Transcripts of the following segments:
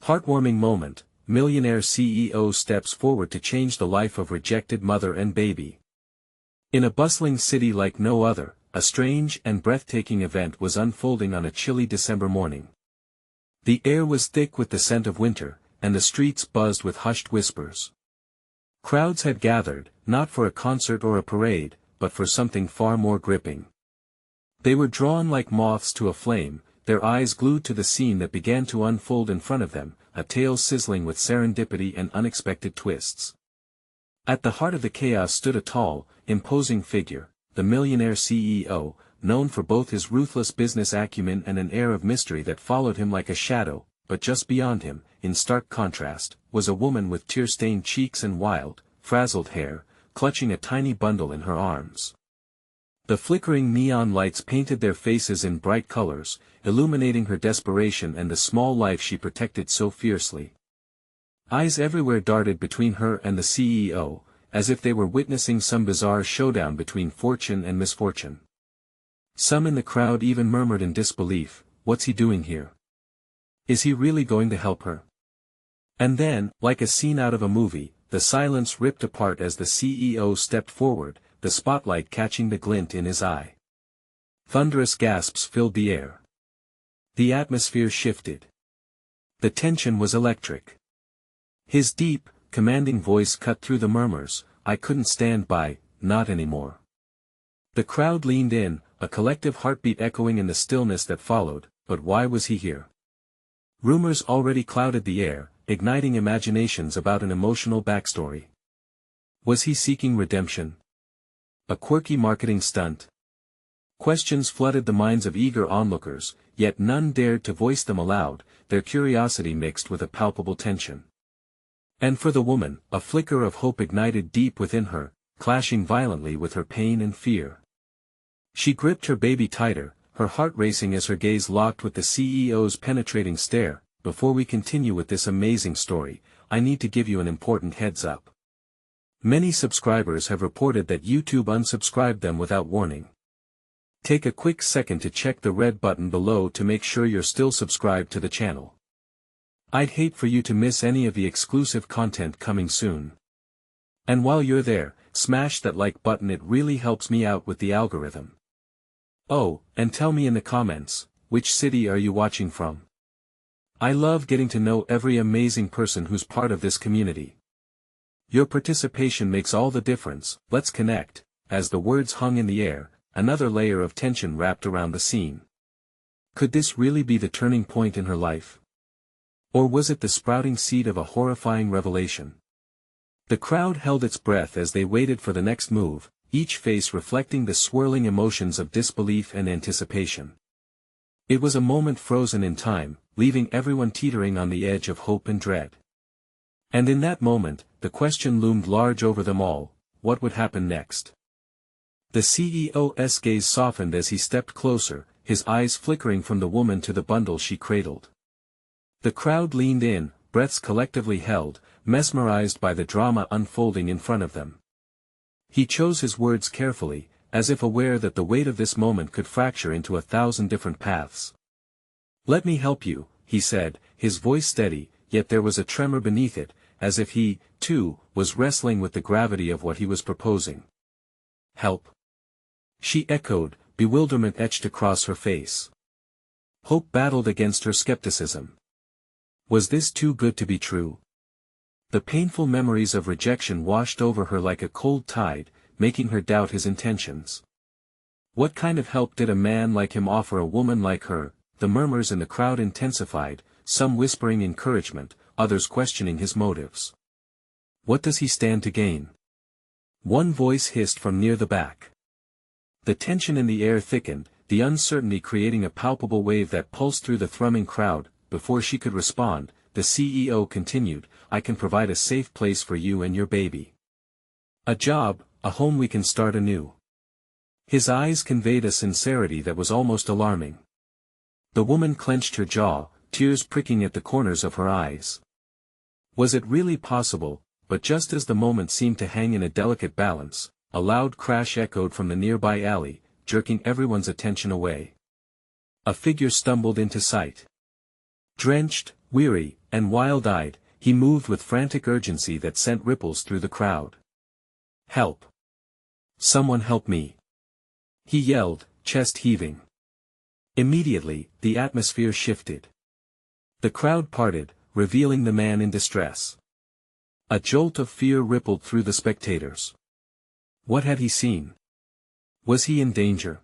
Heartwarming moment, millionaire CEO steps forward to change the life of rejected mother and baby. In a bustling city like no other, a strange and breathtaking event was unfolding on a chilly December morning. The air was thick with the scent of winter, and the streets buzzed with hushed whispers. Crowds had gathered, not for a concert or a parade, but for something far more gripping. They were drawn like moths to a flame, their eyes glued to the scene that began to unfold in front of them, a tale sizzling with serendipity and unexpected twists. At the heart of the chaos stood a tall, imposing figure, the millionaire CEO, known for both his ruthless business acumen and an air of mystery that followed him like a shadow, but just beyond him, in stark contrast, was a woman with tear-stained cheeks and wild, frazzled hair, clutching a tiny bundle in her arms. The flickering neon lights painted their faces in bright colors, illuminating her desperation and the small life she protected so fiercely. Eyes everywhere darted between her and the CEO, as if they were witnessing some bizarre showdown between fortune and misfortune. Some in the crowd even murmured in disbelief, "What's he doing here? Is he really going to help her?" And then, like a scene out of a movie, the silence ripped apart as the CEO stepped forward, the spotlight catching the glint in his eye. Thunderous gasps filled the air. The atmosphere shifted. The tension was electric. His deep, commanding voice cut through the murmurs, "I couldn't stand by, not anymore." The crowd leaned in, a collective heartbeat echoing in the stillness that followed, but why was he here? Rumors already clouded the air, igniting imaginations about an emotional backstory. Was he seeking redemption? A quirky marketing stunt? Questions flooded the minds of eager onlookers, yet none dared to voice them aloud, their curiosity mixed with a palpable tension. And for the woman, a flicker of hope ignited deep within her, clashing violently with her pain and fear. She gripped her baby tighter, her heart racing as her gaze locked with the CEO's penetrating stare. "Before we continue with this amazing story, I need to give you an important heads up. Many subscribers have reported that YouTube unsubscribed them without warning. Take a quick second to check the red button below to make sure you're still subscribed to the channel. I'd hate for you to miss any of the exclusive content coming soon. And while you're there, smash that like button, it really helps me out with the algorithm. Oh, and tell me in the comments, which city are you watching from? I love getting to know every amazing person who's part of this community. Your participation makes all the difference. Let's connect." As the words hung in the air, another layer of tension wrapped around the scene. Could this really be the turning point in her life? Or was it the sprouting seed of a horrifying revelation? The crowd held its breath as they waited for the next move, each face reflecting the swirling emotions of disbelief and anticipation. It was a moment frozen in time, leaving everyone teetering on the edge of hope and dread. And in that moment, the question loomed large over them all: what would happen next? The CEO's gaze softened as he stepped closer, his eyes flickering from the woman to the bundle she cradled. The crowd leaned in, breaths collectively held, mesmerized by the drama unfolding in front of them. He chose his words carefully, as if aware that the weight of this moment could fracture into 1,000 different paths. "Let me help you," he said, his voice steady, yet there was a tremor beneath it, as if he, too, was wrestling with the gravity of what he was proposing. "Help?" she echoed, bewilderment etched across her face. Hope battled against her skepticism. Was this too good to be true? The painful memories of rejection washed over her like a cold tide, making her doubt his intentions. What kind of help did a man like him offer a woman like her? The murmurs in the crowd intensified, some whispering encouragement, others questioning his motives. "What does he stand to gain?" one voice hissed from near the back. The tension in the air thickened, the uncertainty creating a palpable wave that pulsed through the thrumming crowd. Before she could respond, the CEO continued, "I can provide a safe place for you and your baby. A job, a home we can start anew." His eyes conveyed a sincerity that was almost alarming. The woman clenched her jaw, tears pricking at the corners of her eyes. Was it really possible? But just as the moment seemed to hang in a delicate balance, a loud crash echoed from the nearby alley, jerking everyone's attention away. A figure stumbled into sight. Drenched, Weary, and wild-eyed, he moved with frantic urgency that sent ripples through the crowd. "Help! Someone help me!" he yelled, chest heaving. Immediately, the atmosphere shifted. The crowd parted, revealing the man in distress. A jolt of fear rippled through the spectators. What had he seen? Was he in danger?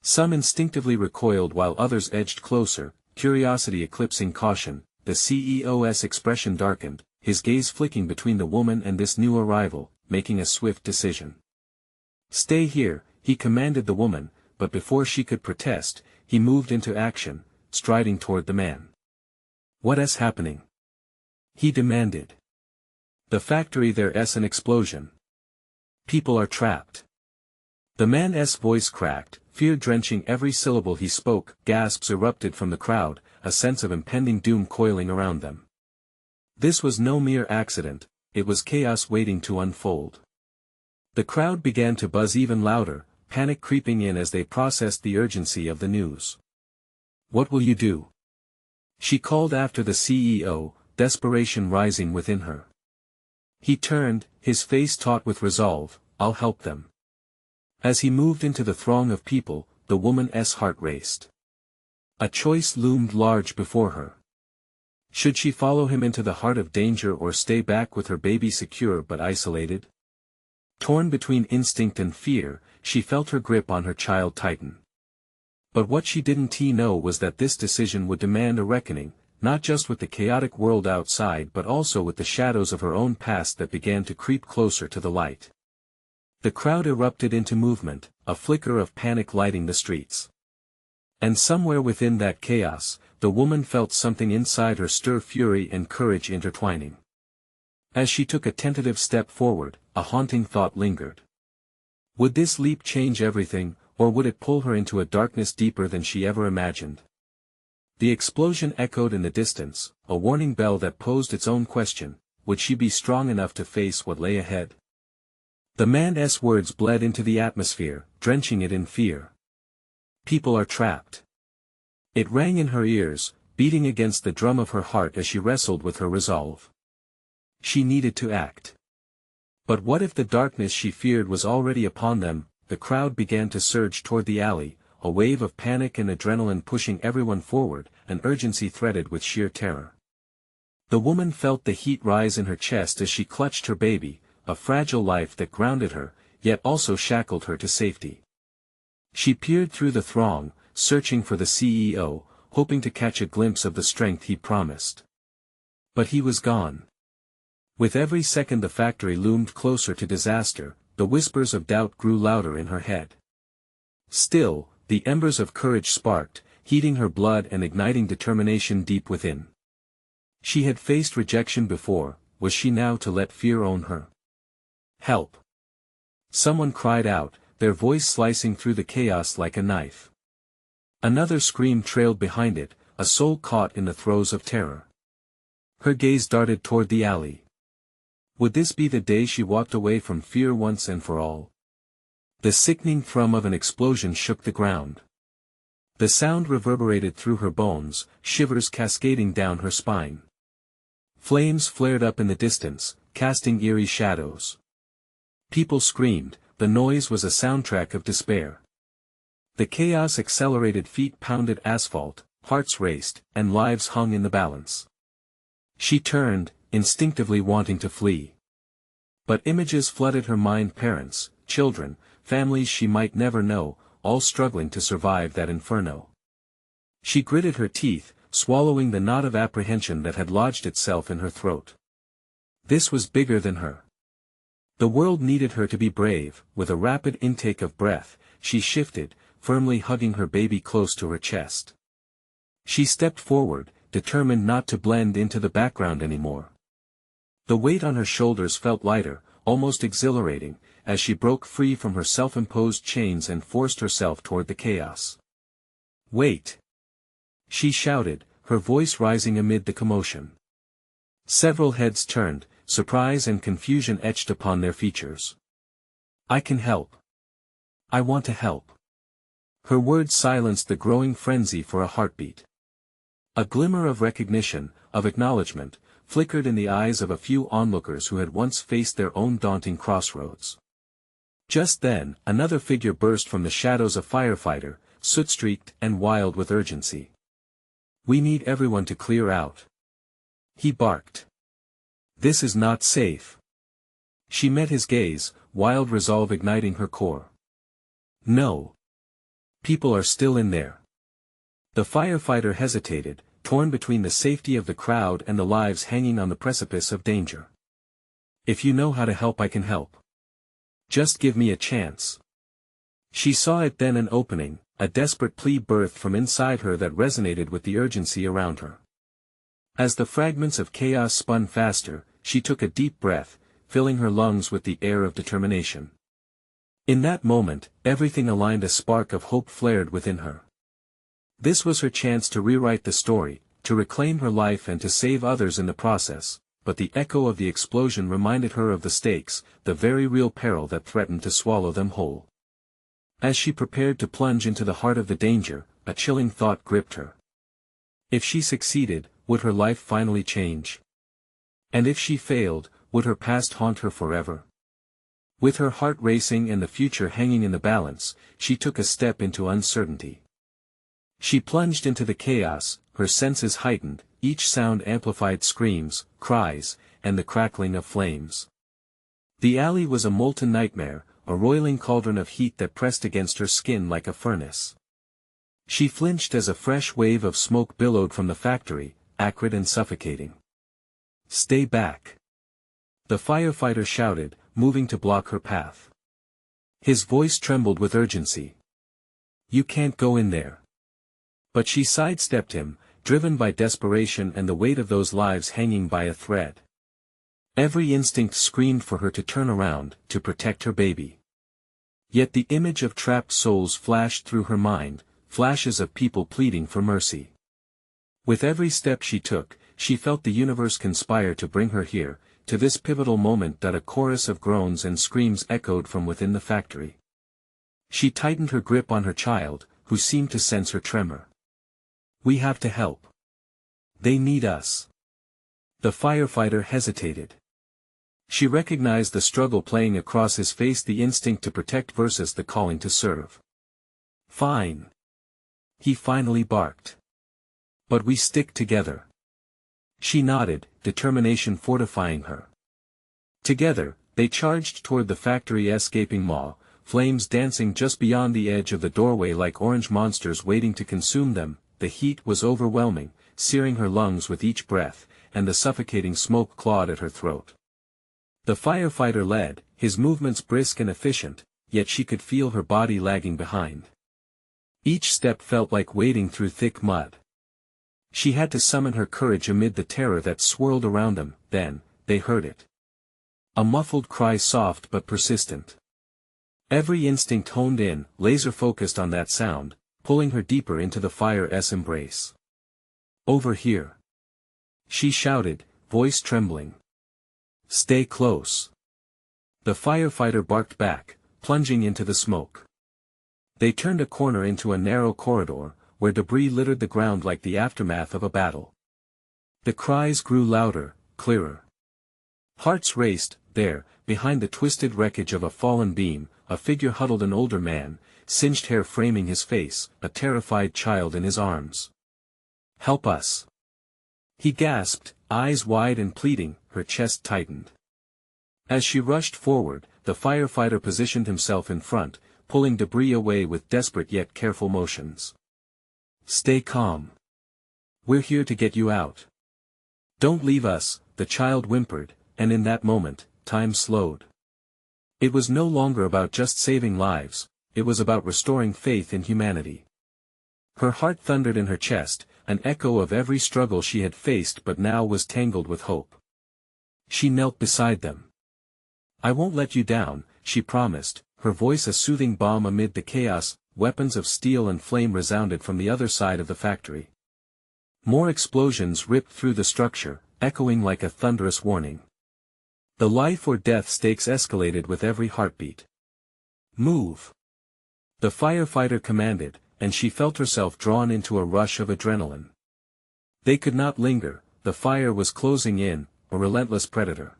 Some instinctively recoiled while others edged closer, curiosity eclipsing caution. The CEO's expression darkened, his gaze flicking between the woman and this new arrival, making a swift decision. "Stay here," he commanded the woman, but before she could protest, he moved into action, striding toward the man. "What's happening?" he demanded. "The factory there's an explosion. People are trapped." The man's voice cracked, fear drenching every syllable he spoke. Gasps erupted from the crowd, a sense of impending doom coiling around them. This was no mere accident, it was chaos waiting to unfold. The crowd began to buzz even louder, panic creeping in as they processed the urgency of the news. "What will you do?" she called after the CEO, desperation rising within her. He turned, his face taut with resolve. "I'll help them." As he moved into the throng of people, the woman's heart raced. A choice loomed large before her. Should she follow him into the heart of danger or stay back with her baby secure but isolated? Torn between instinct and fear, she felt her grip on her child tighten. But what she didn't know was that this decision would demand a reckoning, not just with the chaotic world outside but also with the shadows of her own past that began to creep closer to the light. The crowd erupted into movement, a flicker of panic lighting the streets. And somewhere within that chaos, the woman felt something inside her stir, fury and courage intertwining. As she took a tentative step forward, a haunting thought lingered. Would this leap change everything, or would it pull her into a darkness deeper than she ever imagined? The explosion echoed in the distance, a warning bell that posed its own question: would she be strong enough to face what lay ahead? The man's words bled into the atmosphere, drenching it in fear. "People are trapped." It rang in her ears, beating against the drum of her heart as she wrestled with her resolve. She needed to act. But what if the darkness she feared was already upon them? The crowd began to surge toward the alley, a wave of panic and adrenaline pushing everyone forward, an urgency threaded with sheer terror. The woman felt the heat rise in her chest as she clutched her baby, a fragile life that grounded her, yet also shackled her to safety. She peered through the throng, searching for the CEO, hoping to catch a glimpse of the strength he promised. But he was gone. With every second the factory loomed closer to disaster, the whispers of doubt grew louder in her head. Still, the embers of courage sparked, heating her blood and igniting determination deep within. She had faced rejection before, was she now to let fear own her? "Help!" someone cried out, their voice slicing through the chaos like a knife. Another scream trailed behind it, a soul caught in the throes of terror. Her gaze darted toward the alley. Would this be the day she walked away from fear once and for all? The sickening thrum of an explosion shook the ground. The sound reverberated through her bones, shivers cascading down her spine. Flames flared up in the distance, casting eerie shadows. People screamed, the noise was a soundtrack of despair. The chaos accelerated, feet pounded asphalt, hearts raced, and lives hung in the balance. She turned, instinctively wanting to flee. But images flooded her mind: parents, children, families she might never know, all struggling to survive that inferno. She gritted her teeth, swallowing the knot of apprehension that had lodged itself in her throat. This was bigger than her. The world needed her to be brave. With a rapid intake of breath, she shifted, firmly hugging her baby close to her chest. She stepped forward, determined not to blend into the background anymore. The weight on her shoulders felt lighter, almost exhilarating, as she broke free from her self-imposed chains and forced herself toward the chaos. "Wait!" she shouted, her voice rising amid the commotion. Several heads turned, surprise and confusion etched upon their features. "I can help. I want to help." Her words silenced the growing frenzy for a heartbeat. A glimmer of recognition, of acknowledgement, flickered in the eyes of a few onlookers who had once faced their own daunting crossroads. Just then, another figure burst from the shadows, a firefighter, soot-streaked and wild with urgency. "We need everyone to clear out," he barked. "This is not safe." She met his gaze, wild resolve igniting her core. "No. People are still in there." The firefighter hesitated, torn between the safety of the crowd and the lives hanging on the precipice of danger. "If you know how to help, I can help. Just give me a chance." She saw it then, an opening, a desperate plea birthed from inside her that resonated with the urgency around her. As the fragments of chaos spun faster, she took a deep breath, filling her lungs with the air of determination. In that moment, everything aligned. A spark of hope flared within her. This was her chance to rewrite the story, to reclaim her life and to save others in the process, but the echo of the explosion reminded her of the stakes, the very real peril that threatened to swallow them whole. As she prepared to plunge into the heart of the danger, a chilling thought gripped her. If she succeeded, would her life finally change? And if she failed, would her past haunt her forever? With her heart racing and the future hanging in the balance, she took a step into uncertainty. She plunged into the chaos, her senses heightened, each sound amplified: screams, cries, and the crackling of flames. The alley was a molten nightmare, a roiling cauldron of heat that pressed against her skin like a furnace. She flinched as a fresh wave of smoke billowed from the factory, acrid and suffocating. "Stay back!" the firefighter shouted, moving to block her path. His voice trembled with urgency. "You can't go in there." But she sidestepped him, driven by desperation and the weight of those lives hanging by a thread. Every instinct screamed for her to turn around, to protect her baby. Yet the image of trapped souls flashed through her mind, flashes of people pleading for mercy. With every step she took, she felt the universe conspire to bring her here, to this pivotal moment. That a chorus of groans and screams echoed from within the factory. She tightened her grip on her child, who seemed to sense her tremor. "We have to help. They need us." The firefighter hesitated. She recognized the struggle playing across his face, the instinct to protect versus the calling to serve. "Fine," he finally barked. "But we stick together." She nodded, determination fortifying her. Together, they charged toward the factory's gaping maw, flames dancing just beyond the edge of the doorway like orange monsters waiting to consume them. The heat was overwhelming, searing her lungs with each breath, and the suffocating smoke clawed at her throat. The firefighter led, his movements brisk and efficient, yet she could feel her body lagging behind. Each step felt like wading through thick mud. She had to summon her courage amid the terror that swirled around them. Then, they heard it. A muffled cry, soft but persistent. Every instinct honed in, laser-focused on that sound, pulling her deeper into the fire's embrace. "Over here!" she shouted, voice trembling. "Stay close!" The firefighter barked back, plunging into the smoke. They turned a corner into a narrow corridor, where debris littered the ground like the aftermath of a battle. The cries grew louder, clearer. Hearts raced. There, behind the twisted wreckage of a fallen beam, a figure huddled, an older man, singed hair framing his face, a terrified child in his arms. "Help us!" he gasped, eyes wide and pleading, her chest tightened. As she rushed forward, the firefighter positioned himself in front, pulling debris away with desperate yet careful motions. "Stay calm. We're here to get you out. Don't leave us," the child whimpered, and in that moment, time slowed. It was no longer about just saving lives, it was about restoring faith in humanity. Her heart thundered in her chest, an echo of every struggle she had faced but now was tangled with hope. She knelt beside them. "I won't let you down," she promised, her voice a soothing balm amid the chaos. Weapons of steel and flame resounded from the other side of the factory. More explosions ripped through the structure, echoing like a thunderous warning. The life or death stakes escalated with every heartbeat. "Move!" the firefighter commanded, and she felt herself drawn into a rush of adrenaline. They could not linger, the fire was closing in, a relentless predator.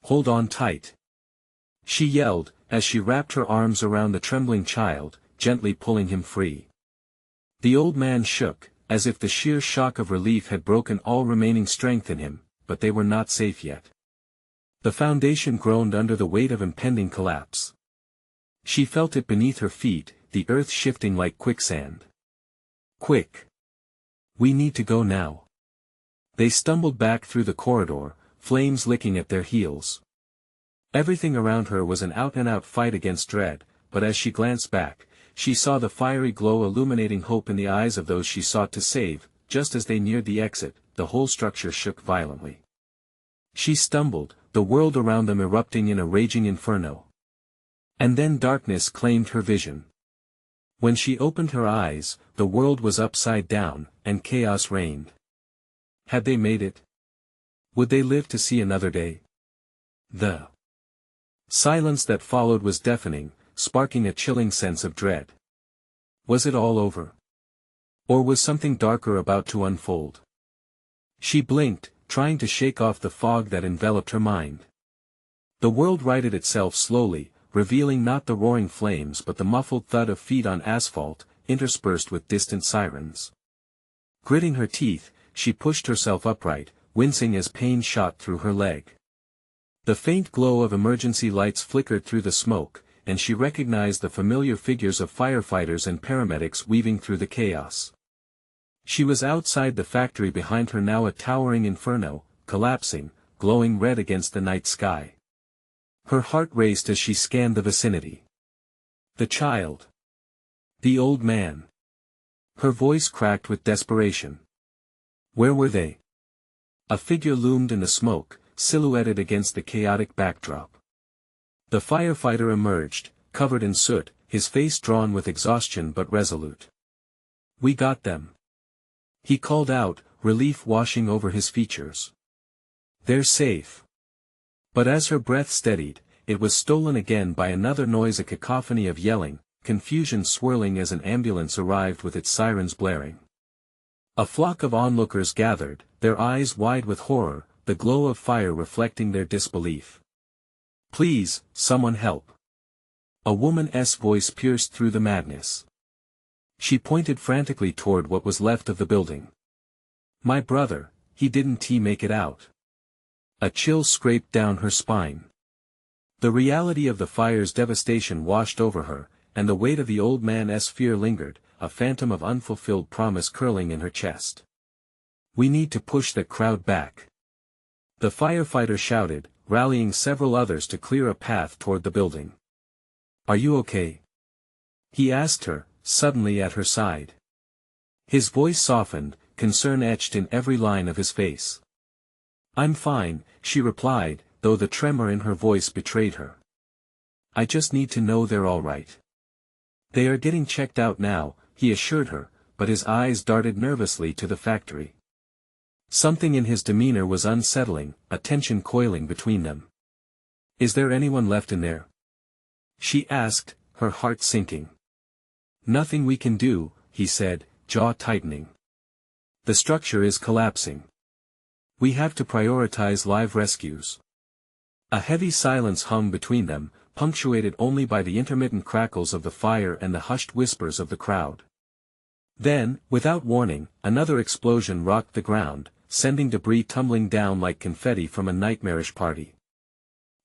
Hold on tight. She yelled, as she wrapped her arms around the trembling child, gently pulling him free. The old man shook, as if the sheer shock of relief had broken all remaining strength in him, but they were not safe yet. The foundation groaned under the weight of impending collapse. She felt it beneath her feet, the earth shifting like quicksand. Quick! We need to go now. They stumbled back through the corridor, flames licking at their heels. Everything around her was an out-and-out fight against dread, but as she glanced back, she saw the fiery glow illuminating hope in the eyes of those she sought to save. Just as they neared the exit, the whole structure shook violently. She stumbled, the world around them erupting in a raging inferno. And then darkness claimed her vision. When she opened her eyes, the world was upside down, and chaos reigned. Had they made it? Would they live to see another day? The silence that followed was deafening, sparking a chilling sense of dread. Was it all over? Or was something darker about to unfold? She blinked, trying to shake off the fog that enveloped her mind. The world righted itself slowly, revealing not the roaring flames but the muffled thud of feet on asphalt, interspersed with distant sirens. Gritting her teeth, she pushed herself upright, wincing as pain shot through her leg. The faint glow of emergency lights flickered through the smoke, and she recognized the familiar figures of firefighters and paramedics weaving through the chaos. She was outside the factory, behind her now a towering inferno, collapsing, glowing red against the night sky. Her heart raced as she scanned the vicinity. The child. The old man. Her voice cracked with desperation. Where were they? A figure loomed in the smoke, silhouetted against the chaotic backdrop. The firefighter emerged, covered in soot, his face drawn with exhaustion but resolute. We got them. He called out, relief washing over his features. They're safe. But as her breath steadied, it was stolen again by another noise, a cacophony of yelling, confusion swirling as an ambulance arrived with its sirens blaring. A flock of onlookers gathered, their eyes wide with horror, the glow of fire reflecting their disbelief. Please, someone help. A woman's voice pierced through the madness. She pointed frantically toward what was left of the building. My brother, he didn't make it out. A chill scraped down her spine. The reality of the fire's devastation washed over her, and the weight of the old man's fear lingered, a phantom of unfulfilled promise curling in her chest. We need to push that crowd back. The firefighter shouted, rallying several others to clear a path toward the building. Are you okay? He asked her, suddenly at her side. His voice softened, concern etched in every line of his face. I'm fine, she replied, though the tremor in her voice betrayed her. I just need to know they're all right. They are getting checked out now, he assured her, but his eyes darted nervously to the factory. Something in his demeanor was unsettling, a tension coiling between them. Is there anyone left in there? She asked, her heart sinking. Nothing we can do, he said, jaw tightening. The structure is collapsing. We have to prioritize live rescues. A heavy silence hung between them, punctuated only by the intermittent crackles of the fire and the hushed whispers of the crowd. Then, without warning, another explosion rocked the ground, sending debris tumbling down like confetti from a nightmarish party.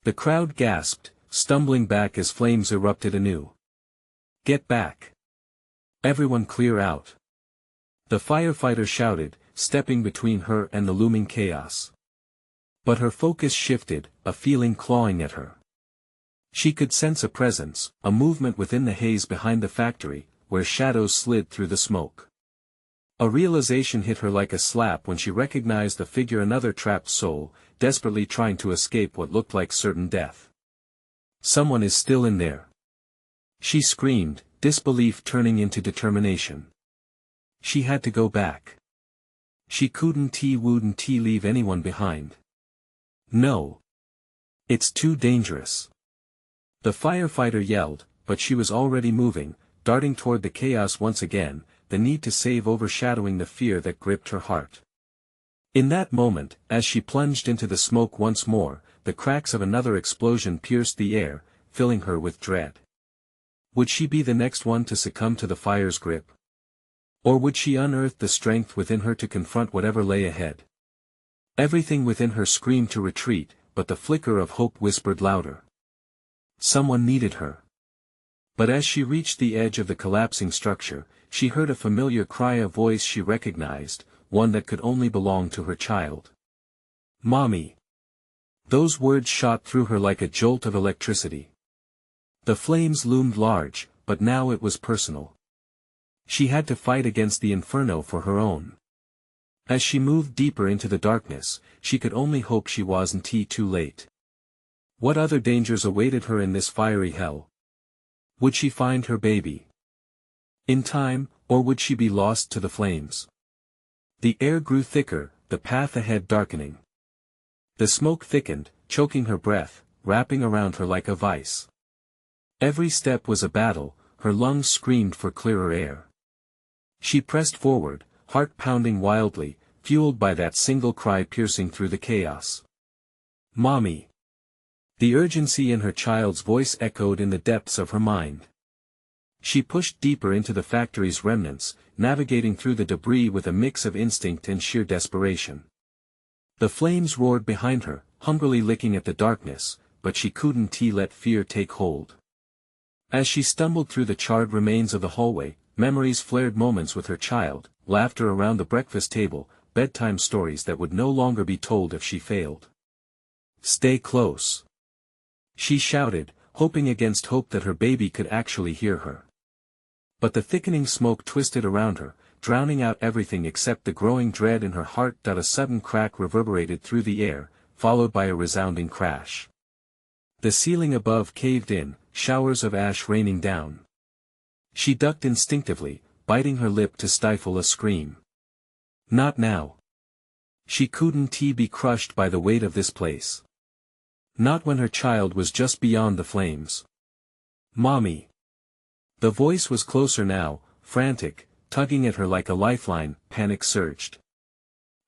The crowd gasped, stumbling back as flames erupted anew. Get back. Everyone clear out. The firefighter shouted, stepping between her and the looming chaos. But her focus shifted, a feeling clawing at her. She could sense a presence, a movement within the haze behind the factory, where shadows slid through the smoke. A realization hit her like a slap when she recognized the figure, another trapped soul, desperately trying to escape what looked like certain death. Someone is still in there. She screamed, disbelief turning into determination. She had to go back. She wouldn't leave anyone behind. No. It's too dangerous. The firefighter yelled, but she was already moving, darting toward the chaos once again, the need to save overshadowing the fear that gripped her heart. In that moment, as she plunged into the smoke once more, the cracks of another explosion pierced the air, filling her with dread. Would she be the next one to succumb to the fire's grip? Or would she unearth the strength within her to confront whatever lay ahead? Everything within her screamed to retreat, but the flicker of hope whispered louder. Someone needed her. But as she reached the edge of the collapsing structure, she heard a familiar cry, a voice she recognized, one that could only belong to her child. "Mommy!" Those words shot through her like a jolt of electricity. The flames loomed large, but now it was personal. She had to fight against the inferno for her own. As she moved deeper into the darkness, she could only hope she wasn't too late. What other dangers awaited her in this fiery hell? Would she find her baby in time, or would she be lost to the flames? The air grew thicker, the path ahead darkening. The smoke thickened, choking her breath, wrapping around her like a vice. Every step was a battle, her lungs screamed for clearer air. She pressed forward, heart pounding wildly, fueled by that single cry piercing through the chaos. "Mommy!" The urgency in her child's voice echoed in the depths of her mind. She pushed deeper into the factory's remnants, navigating through the debris with a mix of instinct and sheer desperation. The flames roared behind her, hungrily licking at the darkness, but she couldn't let fear take hold. As she stumbled through the charred remains of the hallway, memories flared, moments with her child, laughter around the breakfast table, bedtime stories that would no longer be told if she failed. "Stay close!" she shouted, hoping against hope that her baby could actually hear her. But the thickening smoke twisted around her, drowning out everything except the growing dread in her heart. A sudden crack reverberated through the air, followed by a resounding crash. The ceiling above caved in, showers of ash raining down. She ducked instinctively, biting her lip to stifle a scream. Not now. She couldn't be crushed by the weight of this place. Not when her child was just beyond the flames. "Mommy!" The voice was closer now, frantic, tugging at her like a lifeline. Panic surged.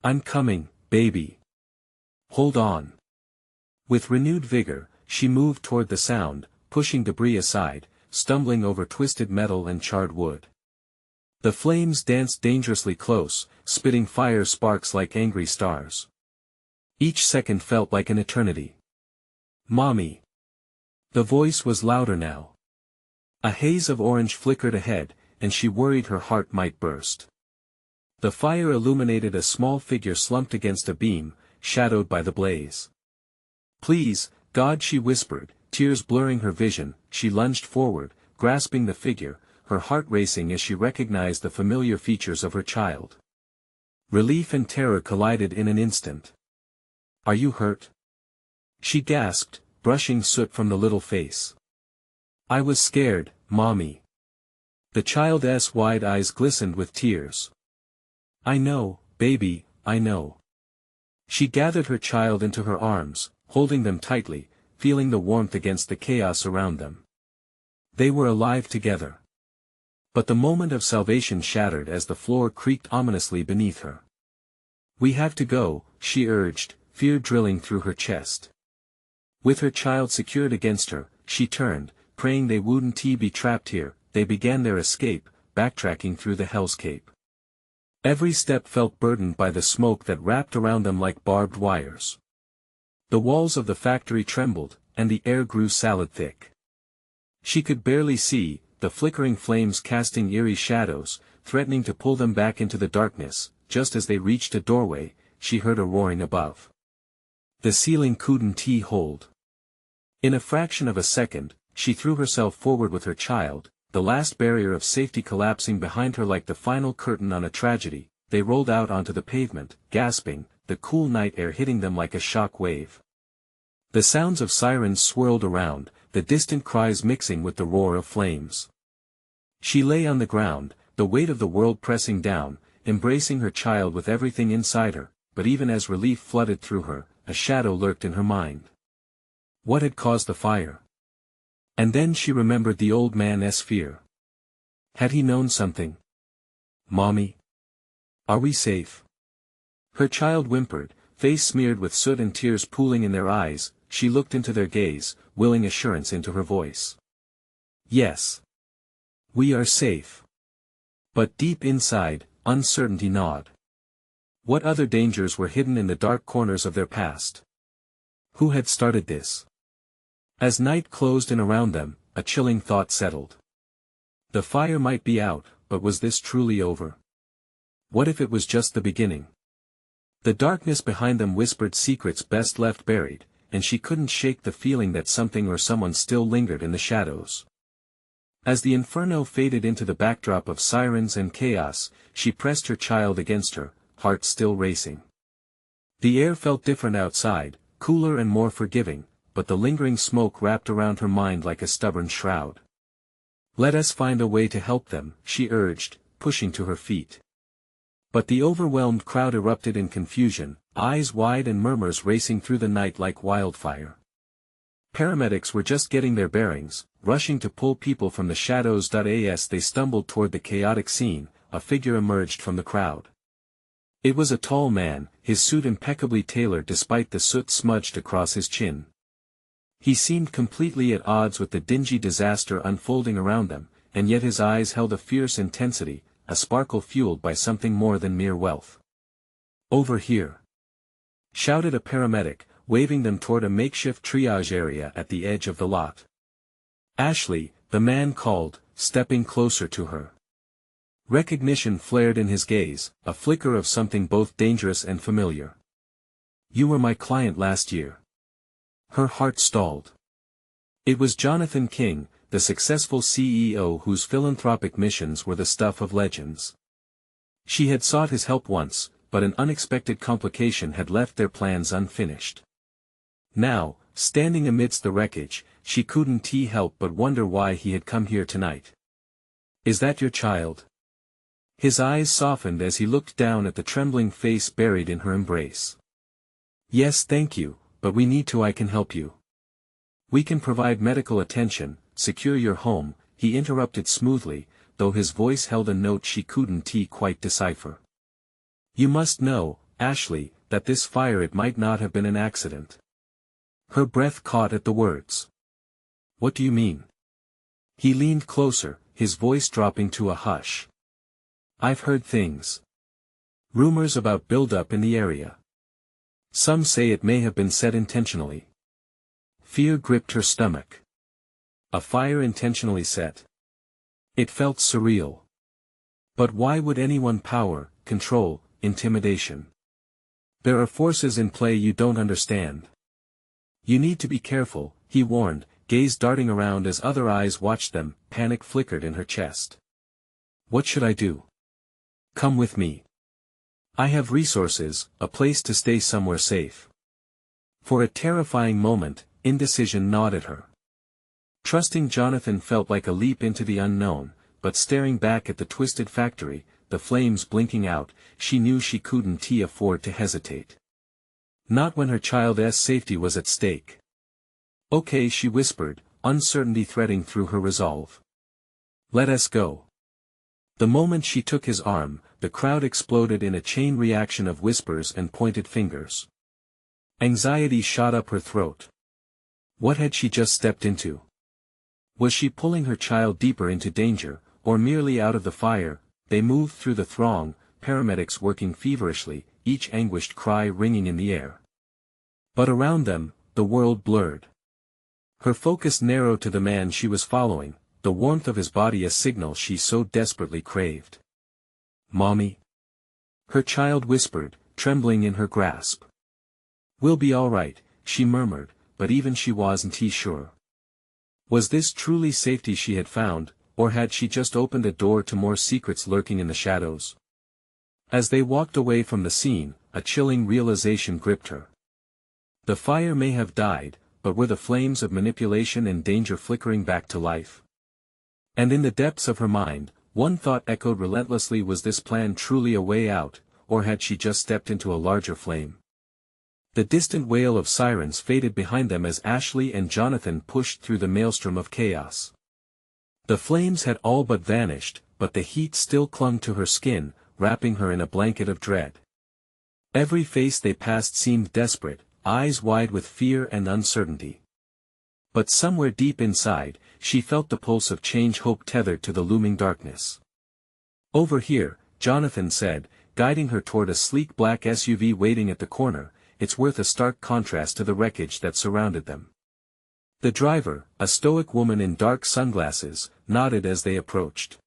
"I'm coming, baby. Hold on." With renewed vigor, she moved toward the sound, pushing debris aside, stumbling over twisted metal and charred wood. The flames danced dangerously close, spitting fire sparks like angry stars. Each second felt like an eternity. "Mommy!" The voice was louder now. A haze of orange flickered ahead, and she worried her heart might burst. The fire illuminated a small figure slumped against a beam, shadowed by the blaze. "Please, God," she whispered, tears blurring her vision. She lunged forward, grasping the figure, her heart racing as she recognized the familiar features of her child. Relief and terror collided in an instant. "Are you hurt?" she gasped, brushing soot from the little face. "I was scared, Mommy." The child's wide eyes glistened with tears. "I know, baby, I know." She gathered her child into her arms, holding them tightly, feeling the warmth against the chaos around them. They were alive together. But the moment of salvation shattered as the floor creaked ominously beneath her. "We have to go," she urged, fear drilling through her chest. With her child secured against her, she turned, praying they wouldn't be trapped here. They began their escape, backtracking through the hellscape. Every step felt burdened by the smoke that wrapped around them like barbed wires. The walls of the factory trembled, and the air grew salad thick. She could barely see, the flickering flames casting eerie shadows, threatening to pull them back into the darkness. Just as they reached a doorway, she heard a roaring above. The ceiling couldn't hold. In a fraction of a second, she threw herself forward with her child, the last barrier of safety collapsing behind her like the final curtain on a tragedy. They rolled out onto the pavement, gasping, the cool night air hitting them like a shock wave. The sounds of sirens swirled around, the distant cries mixing with the roar of flames. She lay on the ground, the weight of the world pressing down, embracing her child with everything inside her, but even as relief flooded through her, a shadow lurked in her mind. What had caused the fire? And then she remembered the old man's fear. Had he known something? Mommy? Are we safe? Her child whimpered, face smeared with soot and tears pooling in their eyes. She looked into their gaze, willing assurance into her voice. Yes. We are safe. But deep inside, uncertainty gnawed. What other dangers were hidden in the dark corners of their past? Who had started this? As night closed in around them, a chilling thought settled. The fire might be out, but was this truly over? What if it was just the beginning? The darkness behind them whispered secrets best left buried, and she couldn't shake the feeling that something or someone still lingered in the shadows. As the inferno faded into the backdrop of sirens and chaos, she pressed her child against her, heart still racing. The air felt different outside, cooler and more forgiving, but the lingering smoke wrapped around her mind like a stubborn shroud. Let us find a way to help them, she urged, pushing to her feet. But the overwhelmed crowd erupted in confusion, eyes wide and murmurs racing through the night like wildfire. Paramedics were just getting their bearings, rushing to pull people from the shadows. As they stumbled toward the chaotic scene, a figure emerged from the crowd. It was a tall man, his suit impeccably tailored despite the soot smudged across his chin. He seemed completely at odds with the dingy disaster unfolding around them, and yet his eyes held a fierce intensity, a sparkle fueled by something more than mere wealth. Over here! Shouted a paramedic, waving them toward a makeshift triage area at the edge of the lot. Ashley, the man called, stepping closer to her. Recognition flared in his gaze, a flicker of something both dangerous and familiar. You were my client last year. Her heart stalled. It was Jonathan King, the successful CEO whose philanthropic missions were the stuff of legends. She had sought his help once, but an unexpected complication had left their plans unfinished. Now, standing amidst the wreckage, she couldn't help but wonder why he had come here tonight. Is that your child? His eyes softened as he looked down at the trembling face buried in her embrace. Yes, thank you, but we need to. I can help you. We can provide medical attention, secure your home, he interrupted smoothly, though his voice held a note she couldn't quite decipher. You must know, Ashley, that this fire it might not have been an accident. Her breath caught at the words. What do you mean? He leaned closer, his voice dropping to a hush. I've heard things. Rumors about buildup in the area. Some say it may have been set intentionally. Fear gripped her stomach. A fire intentionally set. It felt surreal. But why would anyone power, control, intimidation? There are forces in play you don't understand. You need to be careful, he warned, gaze darting around as other eyes watched them. Panic flickered in her chest. What should I do? Come with me. I have resources, a place to stay, somewhere safe. For a terrifying moment, indecision gnawed at her. Trusting Jonathan felt like a leap into the unknown, but staring back at the twisted factory, the flames blinking out, she knew she couldn't afford to hesitate. Not when her child's safety was at stake. Okay, she whispered, uncertainty threading through her resolve. Let us go. The moment she took his arm, the crowd exploded in a chain reaction of whispers and pointed fingers. Anxiety shot up her throat. What had she just stepped into? Was she pulling her child deeper into danger, or merely out of the fire? They moved through the throng, paramedics working feverishly, each anguished cry ringing in the air. But around them, the world blurred. Her focus narrowed to the man she was following, the warmth of his body a signal she so desperately craved. Mommy? Her child whispered, trembling in her grasp. We'll be all right, she murmured, but even she wasn't sure. Was this truly safety she had found, or had she just opened a door to more secrets lurking in the shadows? As they walked away from the scene, a chilling realization gripped her. The fire may have died, but were the flames of manipulation and danger flickering back to life? And in the depths of her mind, one thought echoed relentlessly: was this plan truly a way out, or had she just stepped into a larger flame? The distant wail of sirens faded behind them as Ashley and Jonathan pushed through the maelstrom of chaos. The flames had all but vanished, but the heat still clung to her skin, wrapping her in a blanket of dread. Every face they passed seemed desperate, eyes wide with fear and uncertainty. But somewhere deep inside, she felt the pulse of change, hope tethered to the looming darkness. "Over here," Jonathan said, guiding her toward a sleek black SUV waiting at the corner. "It's worth a stark contrast to the wreckage that surrounded them." The driver, a stoic woman in dark sunglasses, nodded as they approached.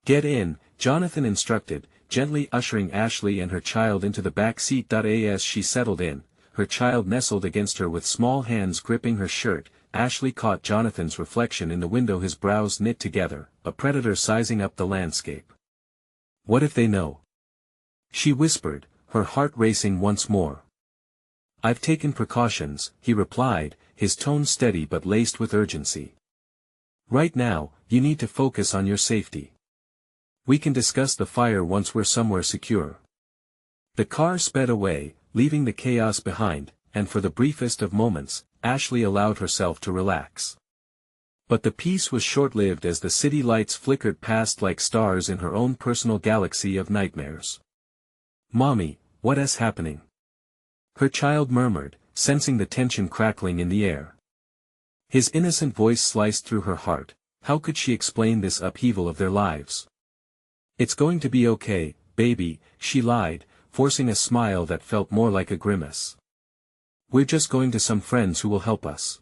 "Get in," Jonathan instructed, gently ushering Ashley and her child into the back seat. As she settled in, her child nestled against her with small hands gripping her shirt. Ashley caught Jonathan's reflection in the window, his brows knit together, a predator sizing up the landscape. "What if they know?" she whispered, her heart racing once more. "I've taken precautions," he replied, his tone steady but laced with urgency. "Right now, you need to focus on your safety. We can discuss the fire once we're somewhere secure." The car sped away, leaving the chaos behind, and for the briefest of moments, Ashley allowed herself to relax. But the peace was short-lived as the city lights flickered past like stars in her own personal galaxy of nightmares. "Mommy, what's happening?" her child murmured, sensing the tension crackling in the air. His innocent voice sliced through her heart. How could she explain this upheaval of their lives? "It's going to be okay, baby," she lied, forcing a smile that felt more like a grimace. "We're just going to some friends who will help us."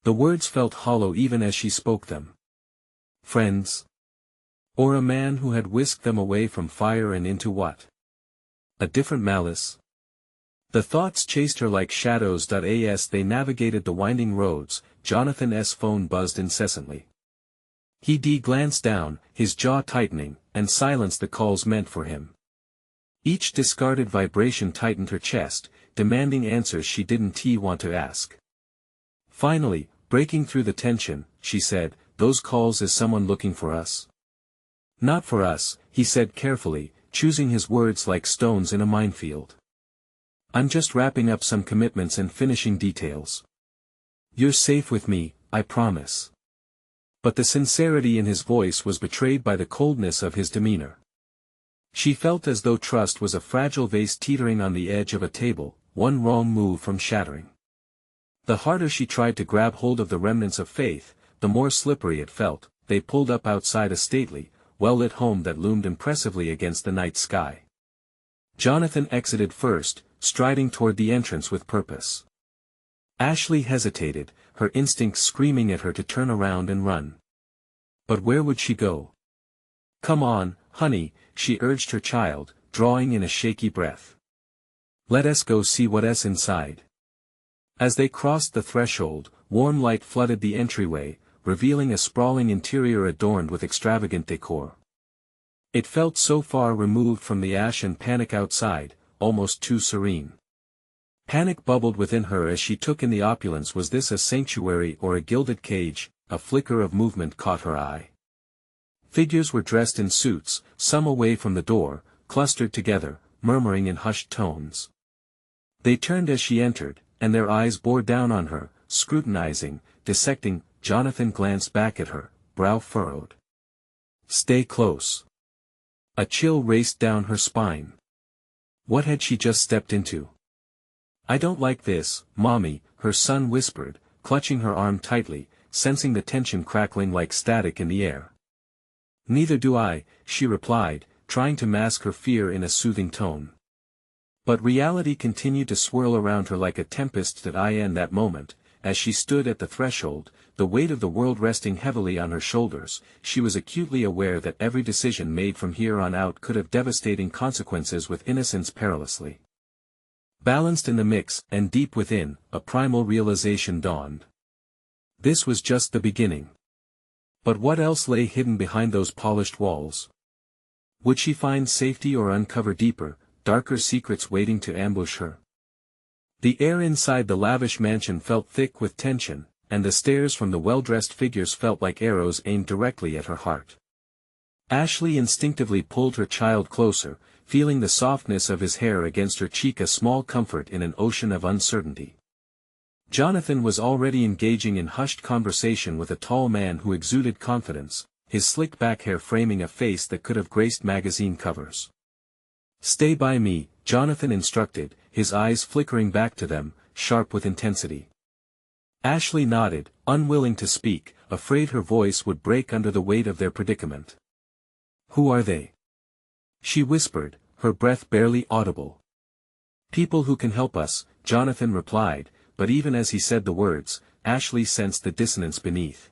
The words felt hollow even as she spoke them. Friends? Or a man who had whisked them away from fire and into what? A different malice? The thoughts chased her like shadows. As they navigated the winding roads, Jonathan's phone buzzed incessantly. He glanced down, his jaw tightening, and silenced the calls meant for him. Each discarded vibration tightened her chest, demanding answers she didn't want to ask. Finally, breaking through the tension, she said, "Those calls, is someone looking for us?" "Not for us," he said carefully, choosing his words like stones in a minefield. "I'm just wrapping up some commitments and finishing details. You're safe with me, I promise." But the sincerity in his voice was betrayed by the coldness of his demeanor. She felt as though trust was a fragile vase teetering on the edge of a table, one wrong move from shattering. The harder she tried to grab hold of the remnants of faith, the more slippery it felt. They pulled up outside a stately, well-lit home that loomed impressively against the night sky. Jonathan exited first, striding toward the entrance with purpose. Ashley hesitated, her instincts screaming at her to turn around and run. But where would she go? "Come on, honey," she urged her child, drawing in a shaky breath. "Let us go see what's inside." As they crossed the threshold, warm light flooded the entryway, revealing a sprawling interior adorned with extravagant decor. It felt so far removed from the ash and panic outside, almost too serene. Panic bubbled within her as she took in the opulence. Was this a sanctuary or a gilded cage? A flicker of movement caught her eye. Figures were dressed in suits, some away from the door, clustered together, murmuring in hushed tones. They turned as she entered, and their eyes bore down on her, scrutinizing, dissecting. Jonathan glanced back at her, brow furrowed. "Stay close." A chill raced down her spine. What had she just stepped into? "I don't like this, Mommy," her son whispered, clutching her arm tightly, sensing the tension crackling like static in the air. "Neither do I," she replied, trying to mask her fear in a soothing tone. But reality continued to swirl around her like a tempest. In that moment, as she stood at the threshold, the weight of the world resting heavily on her shoulders, she was acutely aware that every decision made from here on out could have devastating consequences, with innocence perilously balanced in the mix. And deep within, a primal realization dawned. This was just the beginning. But what else lay hidden behind those polished walls? Would she find safety or uncover deeper, darker secrets waiting to ambush her? The air inside the lavish mansion felt thick with tension, and the stares from the well-dressed figures felt like arrows aimed directly at her heart. Ashley instinctively pulled her child closer, feeling the softness of his hair against her cheek, a small comfort in an ocean of uncertainty. Jonathan was already engaging in hushed conversation with a tall man who exuded confidence, his slick back hair framing a face that could have graced magazine covers. "Stay by me," Jonathan instructed, his eyes flickering back to them, sharp with intensity. Ashley nodded, unwilling to speak, afraid her voice would break under the weight of their predicament. "Who are they?" she whispered, her breath barely audible. "People who can help us," Jonathan replied, but even as he said the words, Ashley sensed the dissonance beneath.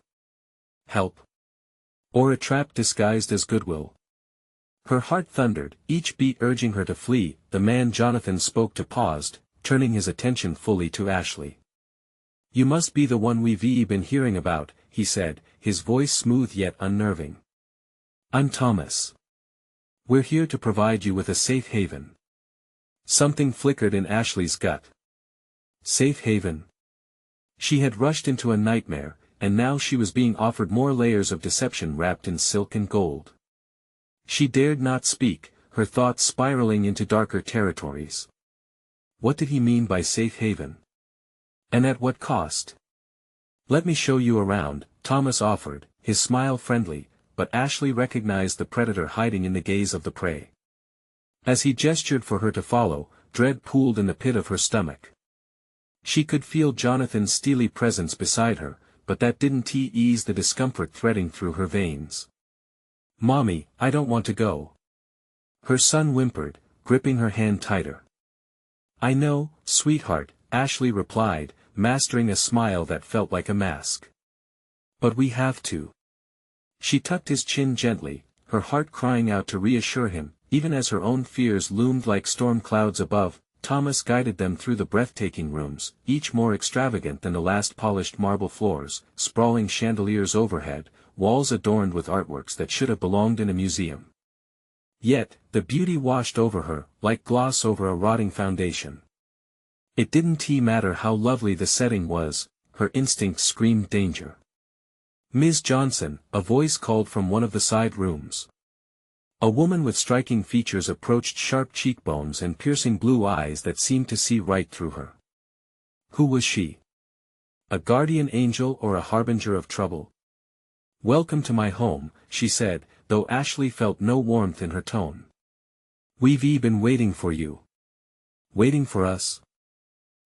Help? Or a trap disguised as goodwill? Her heart thundered, each beat urging her to flee. The man Jonathan spoke to paused, turning his attention fully to Ashley. "You must be the one we've been hearing about," he said, his voice smooth yet unnerving. "I'm Thomas. We're here to provide you with a safe haven." Something flickered in Ashley's gut. Safe haven? She had rushed into a nightmare, and now she was being offered more layers of deception wrapped in silk and gold. She dared not speak, her thoughts spiraling into darker territories. What did he mean by safe haven? And at what cost? "Let me show you around," Thomas offered, his smile friendly, but Ashley recognized the predator hiding in the gaze of the prey. As he gestured for her to follow, dread pooled in the pit of her stomach. She could feel Jonathan's steely presence beside her, but that didn't ease the discomfort threading through her veins. "Mommy, I don't want to go." Her son whimpered, gripping her hand tighter. "I know, sweetheart," Ashley replied, mastering a smile that felt like a mask. "But we have to." She tucked his chin gently, her heart crying out to reassure him, even as her own fears loomed like storm clouds above. Thomas guided them through the breathtaking rooms, each more extravagant than the last, polished marble floors, sprawling chandeliers overhead, walls adorned with artworks that should have belonged in a museum. Yet, the beauty washed over her, like gloss over a rotting foundation. It didn't matter how lovely the setting was, her instincts screamed danger. "Ms. Johnson," a voice called from one of the side rooms. A woman with striking features approached, sharp cheekbones and piercing blue eyes that seemed to see right through her. Who was she? A guardian angel or a harbinger of trouble? "Welcome to my home," she said, though Ashley felt no warmth in her tone. "We've been waiting for you." "Waiting for us?"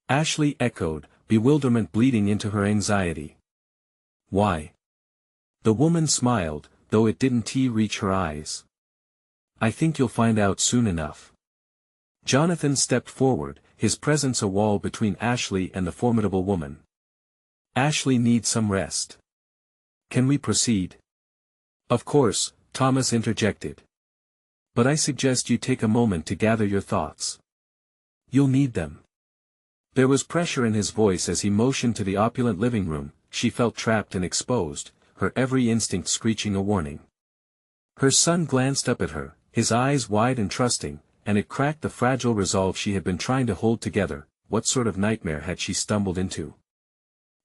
Ashley echoed, bewilderment bleeding into her anxiety. "Why?" The woman smiled, though it didn't reach her eyes. "I think you'll find out soon enough." Jonathan stepped forward, his presence a wall between Ashley and the formidable woman. "Ashley needs some rest. Can we proceed?" "Of course," Thomas interjected. "But I suggest you take a moment to gather your thoughts. You'll need them." There was pressure in his voice as he motioned to the opulent living room. She felt trapped and exposed, her every instinct screeching a warning. Her son glanced up at her, his eyes wide and trusting, and it cracked the fragile resolve she had been trying to hold together. What sort of nightmare had she stumbled into?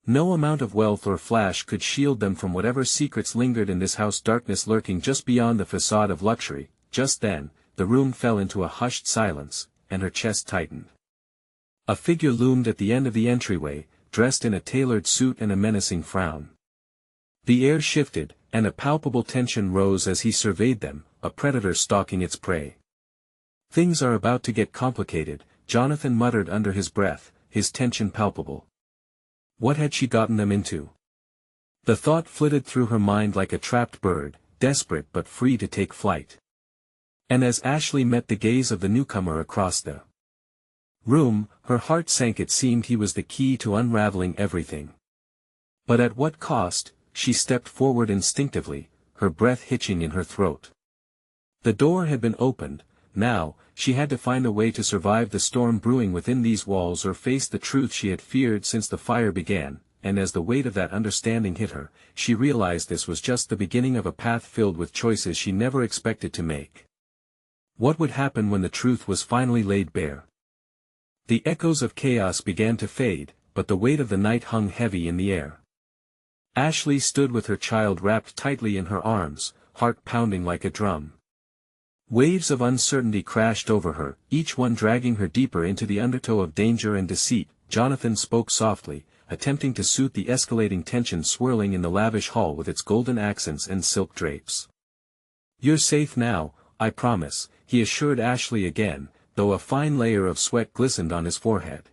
No amount of wealth or flash could shield them from whatever secrets lingered in this house, darkness lurking just beyond the facade of luxury. Just then, the room fell into a hushed silence, and her chest tightened. A figure loomed at the end of the entryway, dressed in a tailored suit and a menacing frown. The air shifted, and a palpable tension rose as he surveyed them, a predator stalking its prey. "Things are about to get complicated," Jonathan muttered under his breath, his tension palpable. What had she gotten them into? The thought flitted through her mind like a trapped bird, desperate but free to take flight. And as Ashley met the gaze of the newcomer across the room, her heart sank. It seemed he was the key to unraveling everything. But at what cost? She stepped forward instinctively, her breath hitching in her throat. The door had been opened. Now, she had to find a way to survive the storm brewing within these walls or face the truth she had feared since the fire began, and as the weight of that understanding hit her, she realized this was just the beginning of a path filled with choices she never expected to make. What would happen when the truth was finally laid bare? The echoes of chaos began to fade, but the weight of the night hung heavy in the air. Ashley stood with her child wrapped tightly in her arms, heart pounding like a drum. Waves of uncertainty crashed over her, each one dragging her deeper into the undertow of danger and deceit. Jonathan spoke softly, attempting to suit the escalating tension swirling in the lavish hall with its golden accents and silk drapes. "You're safe now, I promise," he assured Ashley again, though a fine layer of sweat glistened on his forehead.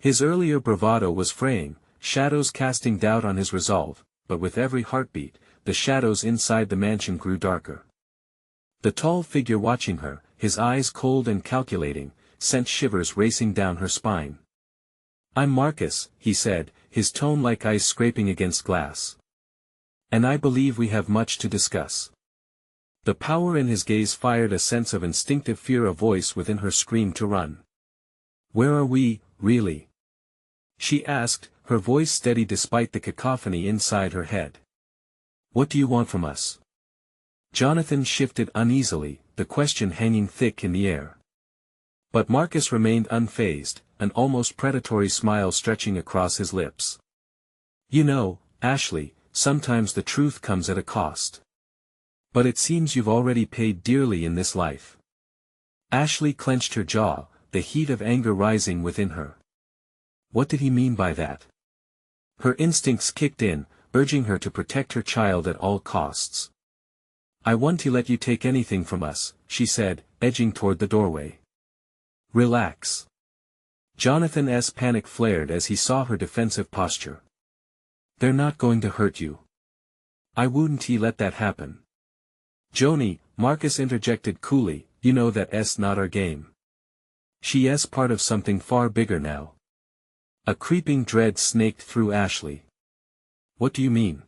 His earlier bravado was fraying, shadows casting doubt on his resolve, but with every heartbeat, the shadows inside the mansion grew darker. The tall figure watching her, his eyes cold and calculating, sent shivers racing down her spine. "I'm Marcus," he said, his tone like ice scraping against glass. "And I believe we have much to discuss." The power in his gaze fired a sense of instinctive fear. A voice within her screamed to run. "Where are we, really?" she asked, her voice steady despite the cacophony inside her head. "What do you want from us?" Jonathan shifted uneasily, the question hanging thick in the air. But Marcus remained unfazed, an almost predatory smile stretching across his lips. "You know, Ashley, sometimes the truth comes at a cost. But it seems you've already paid dearly in this life." Ashley clenched her jaw, the heat of anger rising within her. What did he mean by that? Her instincts kicked in, urging her to protect her child at all costs. "I won't let you take anything from us," she said, edging toward the doorway. "Relax." Jonathan's panic flared as he saw her defensive posture. "They're not going to hurt you. I wouldn't let that happen." "Joni," Marcus interjected coolly, "you know that's not our game. She's part of something far bigger now." A creeping dread snaked through Ashley. "What do you mean?"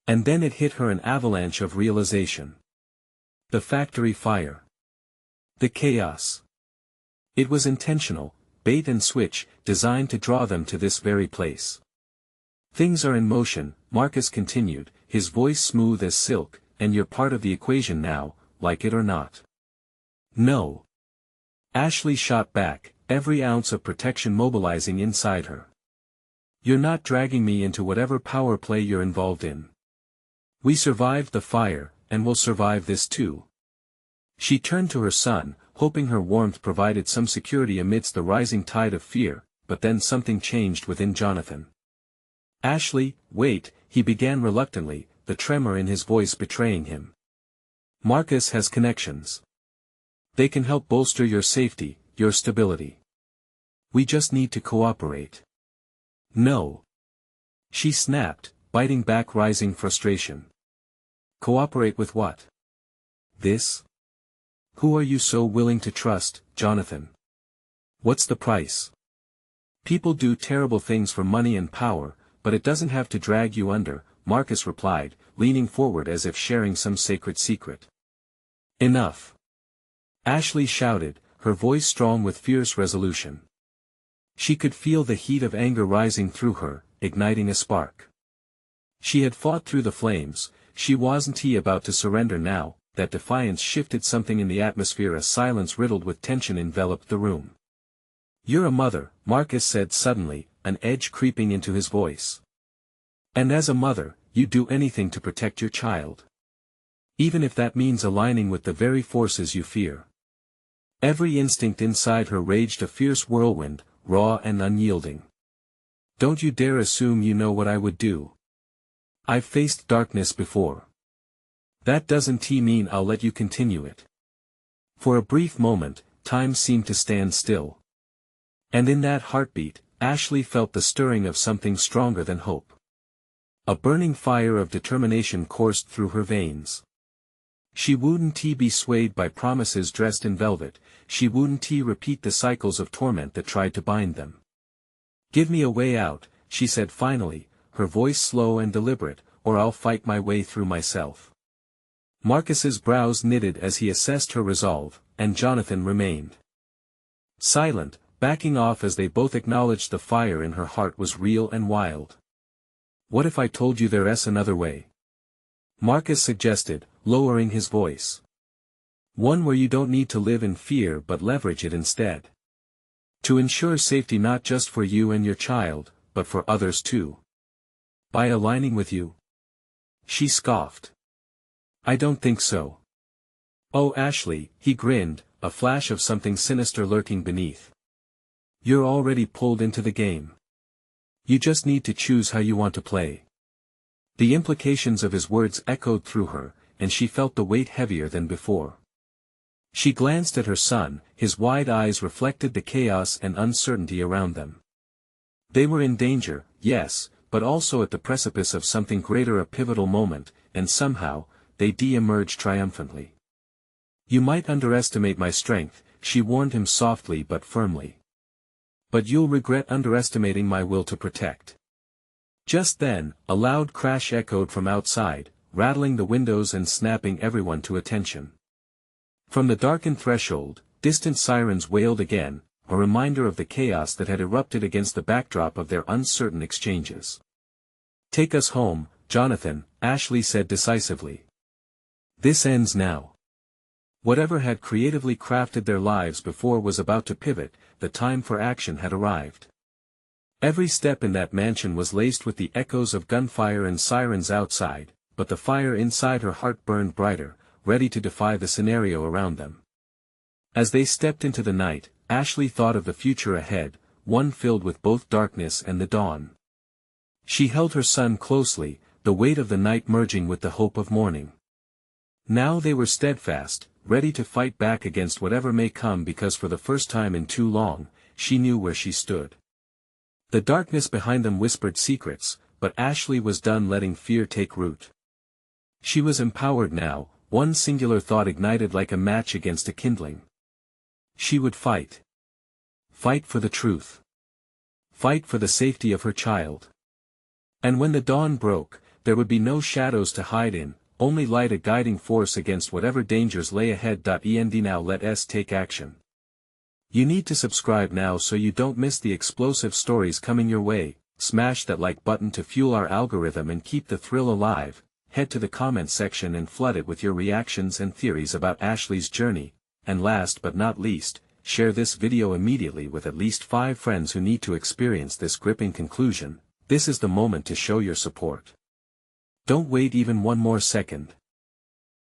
And then it hit her, an avalanche of realization. The factory fire. The chaos. It was intentional, bait and switch, designed to draw them to this very place. "Things are in motion," Marcus continued, his voice smooth as silk, "and you're part of the equation now, like it or not." "No." Ashley shot back, every ounce of protection mobilizing inside her. "You're not dragging me into whatever power play you're involved in. We survived the fire, and we'll survive this too." She turned to her son, hoping her warmth provided some security amidst the rising tide of fear, but then something changed within Jonathan. "Ashley, wait," he began reluctantly, the tremor in his voice betraying him. "Marcus has connections. They can help bolster your safety, your stability. We just need to cooperate." "No." She snapped, biting back rising frustration. "Cooperate with what? This? Who are you so willing to trust, Jonathan? What's the price? People do terrible things for money and power, but it doesn't have to drag you under," Marcus replied, leaning forward as if sharing some sacred secret. "Enough!" Ashley shouted, her voice strong with fierce resolution. She could feel the heat of anger rising through her, igniting a spark. She had fought through the flames, she wasn't about to surrender now. That defiance shifted something in the atmosphere. A silence riddled with tension enveloped the room. "You're a mother," Marcus said suddenly, an edge creeping into his voice. "And as a mother, you'd do anything to protect your child. Even if that means aligning with the very forces you fear." Every instinct inside her raged a fierce whirlwind, raw and unyielding. "Don't you dare assume you know what I would do. I've faced darkness before. That doesn't mean I'll let you continue it." For a brief moment, time seemed to stand still. And in that heartbeat, Ashley felt the stirring of something stronger than hope. A burning fire of determination coursed through her veins. She wouldn't be swayed by promises dressed in velvet, she wouldn't repeat the cycles of torment that tried to bind them. "Give me a way out," she said finally, her voice slow and deliberate, "or I'll fight my way through myself." Marcus's brows knitted as he assessed her resolve, and Jonathan remained silent, backing off as they both acknowledged the fire in her heart was real and wild. "What if I told you there's another way?" Marcus suggested, lowering his voice. "One where you don't need to live in fear but leverage it instead. To ensure safety not just for you and your child, but for others too." "By aligning with you?" She scoffed. "I don't think so." "Oh Ashley," he grinned, a flash of something sinister lurking beneath. "You're already pulled into the game. You just need to choose how you want to play. The implications of his words echoed through her, and she felt the weight heavier than before. She glanced at her son, his wide eyes reflected the chaos and uncertainty around them. They were in danger, yes, but also at the precipice of something greater, a pivotal moment, and somehow, they emerged triumphantly. You might underestimate my strength, she warned him softly but firmly. But you'll regret underestimating my will to protect. Just then, a loud crash echoed from outside, rattling the windows and snapping everyone to attention. From the darkened threshold, distant sirens wailed again, a reminder of the chaos that had erupted against the backdrop of their uncertain exchanges. "Take us home, Jonathan," Ashley said decisively. "This ends now." Whatever had creatively crafted their lives before was about to pivot, the time for action had arrived. Every step in that mansion was laced with the echoes of gunfire and sirens outside, but the fire inside her heart burned brighter, ready to defy the scenario around them. As they stepped into the night, Ashley thought of the future ahead, one filled with both darkness and the dawn. She held her son closely, the weight of the night merging with the hope of morning. Now they were steadfast, ready to fight back against whatever may come, because for the first time in too long, she knew where she stood. The darkness behind them whispered secrets, but Ashley was done letting fear take root. She was empowered now, one singular thought ignited like a match against a kindling. She would fight. Fight for the truth. Fight for the safety of her child. And when the dawn broke, there would be no shadows to hide in, only light, a guiding force against whatever dangers lay ahead. Now let us take action. You need to subscribe now so you don't miss the explosive stories coming your way. Smash that like button to fuel our algorithm and keep the thrill alive. Head to the comments section and flood it with your reactions and theories about Ashley's journey, and last but not least, share this video immediately with at least 5 friends who need to experience this gripping conclusion. This is the moment to show your support. Don't wait even one more second.